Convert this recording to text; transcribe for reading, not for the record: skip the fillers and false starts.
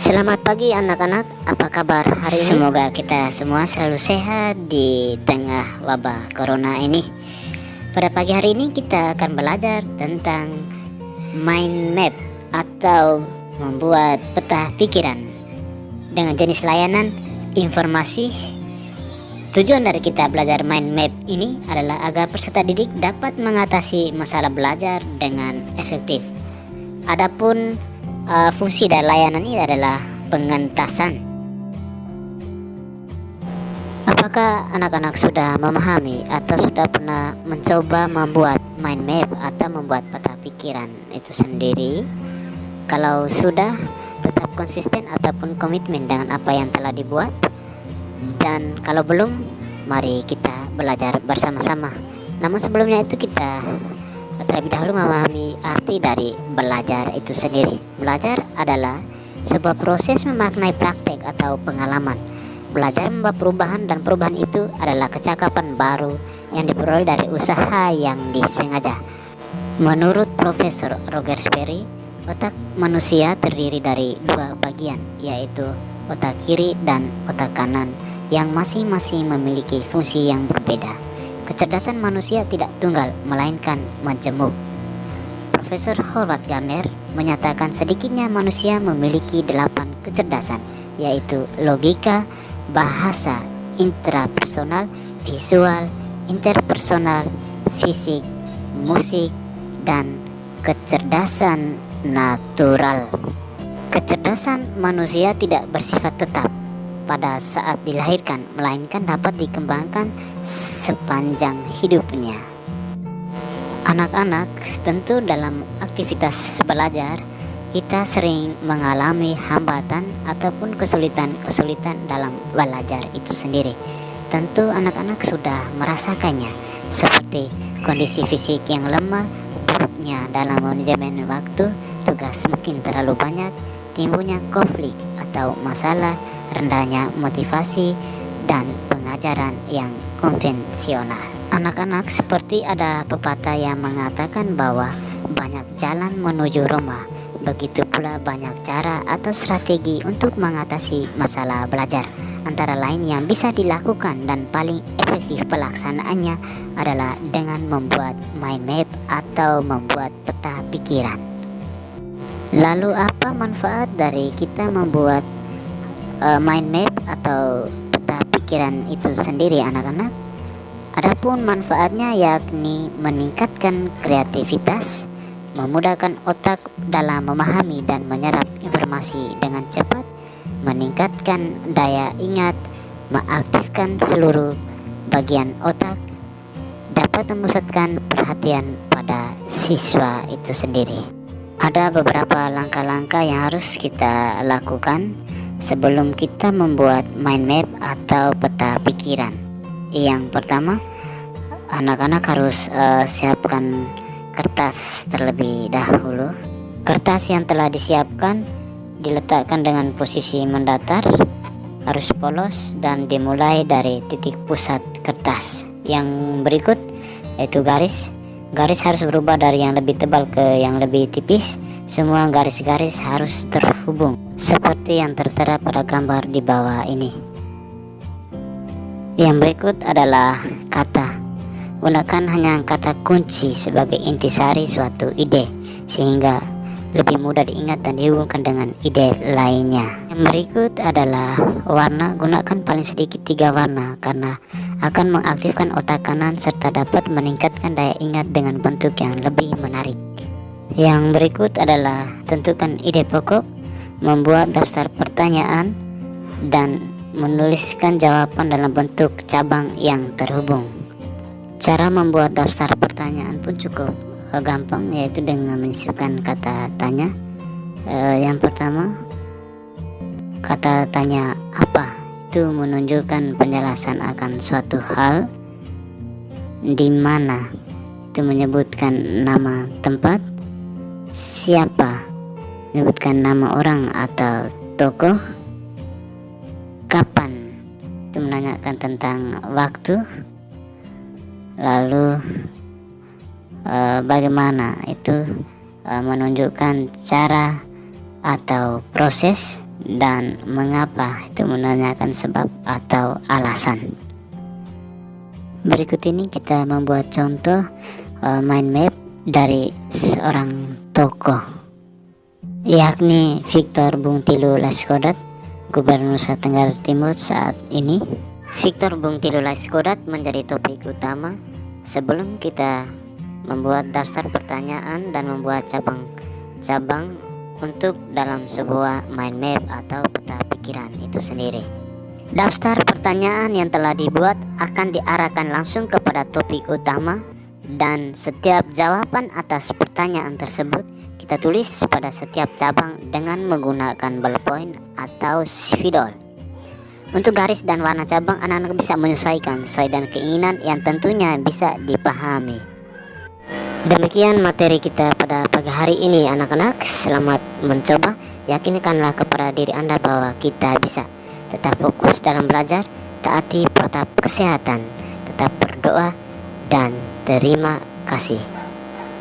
Selamat pagi anak-anak, apa kabar hari ini? Semoga kita semua selalu sehat di tengah wabah corona ini. Pada pagi hari ini kita akan belajar tentang mind map atau membuat peta pikiran dengan jenis layanan informasi. Tujuan dari kita belajar mind map ini adalah agar peserta didik dapat mengatasi masalah belajar dengan efektif. Adapun fungsi dari layanan ini adalah pengentasan. Apakah anak-anak sudah memahami atau sudah pernah mencoba membuat mind map atau membuat peta pikiran itu sendiri? Kalau sudah, tetap konsisten ataupun komitmen dengan apa yang telah dibuat. Dan kalau belum, mari kita belajar bersama-sama. Namun sebelumnya itu kita terlebih dahulu memahami arti dari belajar itu sendiri. Belajar adalah sebuah proses memaknai praktek atau pengalaman. Belajar membawa perubahan, dan perubahan itu adalah kecakapan baru yang diperoleh dari usaha yang disengaja. Menurut Profesor Roger Sperry, otak manusia terdiri dari dua bagian, yaitu otak kiri dan otak kanan, yang masing-masing memiliki fungsi yang berbeda. Kecerdasan manusia tidak tunggal, melainkan majemuk. Profesor Howard Gardner menyatakan sedikitnya manusia memiliki 8 kecerdasan, yaitu logika, bahasa, intrapersonal, visual, interpersonal, fisik, musik, dan kecerdasan natural. Kecerdasan manusia tidak bersifat tetap pada saat dilahirkan, melainkan dapat dikembangkan sepanjang hidupnya. Anak-anak, tentu dalam aktivitas belajar kita sering mengalami hambatan ataupun kesulitan dalam belajar itu sendiri. Tentu anak-anak sudah merasakannya, seperti kondisi fisik yang lemah, buruknya dalam manajemen waktu, tugas mungkin terlalu banyak, timbulnya konflik atau masalah, rendahnya motivasi, dan pengajaran yang konvensional. Anak-anak, seperti ada pepatah yang mengatakan bahwa banyak jalan menuju Roma, begitu pula banyak cara atau strategi untuk mengatasi masalah belajar. Antara lain yang bisa dilakukan dan paling efektif pelaksanaannya adalah dengan membuat mind map atau membuat peta pikiran. Lalu apa manfaat dari kita membuat mind map atau peta pikiran itu sendiri, anak-anak? Adapun manfaatnya yakni meningkatkan kreativitas, memudahkan otak dalam memahami dan menyerap informasi dengan cepat, meningkatkan daya ingat, mengaktifkan seluruh bagian otak, dapat memusatkan perhatian pada siswa itu sendiri. Ada beberapa langkah-langkah yang harus kita lakukan sebelum kita membuat mind map atau peta pikiran. Yang pertama, anak-anak harus siapkan kertas terlebih dahulu. Kertas yang telah disiapkan diletakkan dengan posisi mendatar, harus polos, dan dimulai dari titik pusat kertas. Yang berikut yaitu garis. Garis harus berubah dari yang lebih tebal ke yang lebih tipis. Semua garis-garis harus terhubung seperti yang tertera pada gambar di bawah ini. Yang berikut adalah kata. Gunakan hanya kata kunci sebagai intisari suatu ide, sehingga lebih mudah diingat dan dihubungkan dengan ide lainnya. Yang berikut adalah warna. Gunakan paling sedikit 3 warna karena akan mengaktifkan otak kanan serta dapat meningkatkan daya ingat dengan bentuk yang lebih menarik. Yang berikut adalah tentukan ide pokok, membuat daftar pertanyaan, dan menuliskan jawaban dalam bentuk cabang yang terhubung. Cara membuat daftar pertanyaan pun cukup gampang, yaitu dengan menyisipkan kata tanya. Yang pertama, kata tanya apa, itu menunjukkan penjelasan akan suatu hal. Di mana, itu menyebutkan nama tempat. Siapa, menyebutkan nama orang atau tokoh. Kapan, itu menanyakan tentang waktu. Lalu bagaimana, itu menunjukkan cara atau proses. dan mengapa itu menanyakan sebab atau alasan. Berikut ini kita membuat contoh mind map dari seorang tokoh, yakni Victor Bung Tilu Laiskodat, Gubernur Nusa Tenggara Timur saat ini. Victor Bung Tilu Laiskodat menjadi topik utama sebelum kita membuat daftar pertanyaan dan membuat cabang-cabang untuk dalam sebuah mind map atau peta pikiran itu sendiri. Daftar pertanyaan yang telah dibuat akan diarahkan langsung kepada topik utama, dan setiap jawaban atas pertanyaan tersebut kita tulis pada setiap cabang dengan menggunakan ballpoint atau spidol. Untuk garis dan warna cabang, anak-anak bisa menyesuaikan sesuai dengan keinginan yang tentunya bisa dipahami. Demikian materi kita pada pagi hari ini anak-anak. Selamat mencoba. Yakinkanlah kepada diri Anda bahwa kita bisa. Tetap fokus dalam belajar, taati protokol kesehatan, tetap berdoa, dan terima kasih.